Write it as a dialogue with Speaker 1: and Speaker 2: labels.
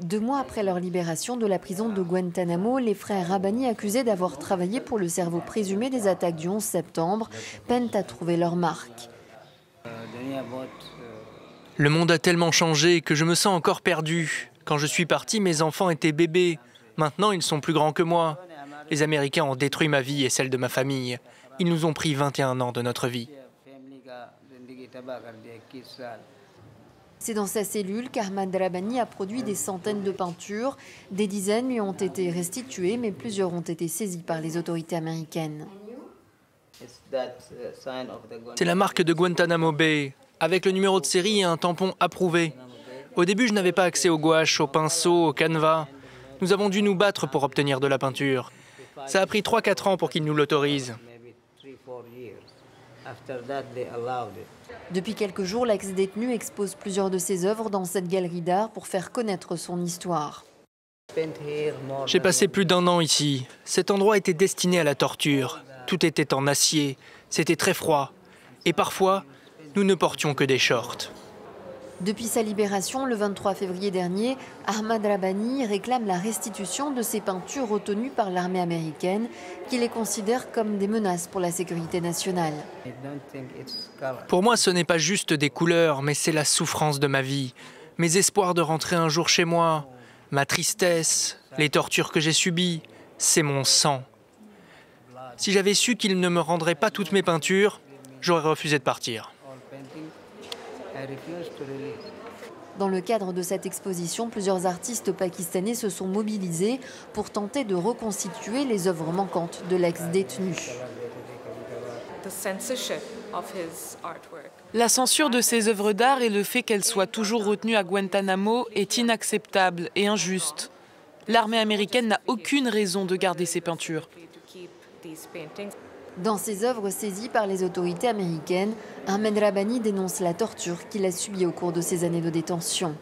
Speaker 1: 2 mois après leur libération de la prison de Guantanamo, les frères Rabbani, accusés d'avoir travaillé pour le cerveau présumé des attaques du 11 septembre, peinent à trouver leur marque.
Speaker 2: Le monde a tellement changé que je me sens encore perdu. Quand je suis parti, mes enfants étaient bébés. Maintenant, ils sont plus grands que moi. Les Américains ont détruit ma vie et celle de ma famille. Ils nous ont pris 21 ans de notre vie.
Speaker 1: C'est dans sa cellule qu'Ahmad Rabbani a produit des centaines de peintures. Des dizaines lui ont été restituées, mais plusieurs ont été saisies par les autorités américaines.
Speaker 2: C'est la marque de Guantanamo Bay, avec le numéro de série et un tampon approuvé. Au début, je n'avais pas accès aux gouaches, aux pinceaux, au canevas. Nous avons dû nous battre pour obtenir de la peinture. Ça a pris 3-4 ans pour qu'ils nous l'autorisent.
Speaker 1: Depuis quelques jours, l'ex-détenu expose plusieurs de ses œuvres dans cette galerie d'art pour faire connaître son histoire.
Speaker 2: J'ai passé plus d'1 an ici. Cet endroit était destiné à la torture. Tout était en acier. C'était très froid. Et parfois, nous ne portions que des shorts.
Speaker 1: Depuis sa libération, le 23 février dernier, Ahmad Rabbani réclame la restitution de ses peintures retenues par l'armée américaine, qui les considère comme des menaces pour la sécurité nationale.
Speaker 2: Pour moi, ce n'est pas juste des couleurs, mais c'est la souffrance de ma vie. Mes espoirs de rentrer un jour chez moi, ma tristesse, les tortures que j'ai subies, c'est mon sang. Si j'avais su qu'il ne me rendrait pas toutes mes peintures, j'aurais refusé de partir.
Speaker 1: Dans le cadre de cette exposition, plusieurs artistes pakistanais se sont mobilisés pour tenter de reconstituer les œuvres manquantes de l'ex-détenu.
Speaker 3: La censure de ses œuvres d'art et le fait qu'elles soient toujours retenues à Guantanamo est inacceptable et injuste. L'armée américaine n'a aucune raison de garder ces peintures.
Speaker 1: Dans ses œuvres saisies par les autorités américaines, Ahmad Rabbani dénonce la torture qu'il a subie au cours de ses années de détention.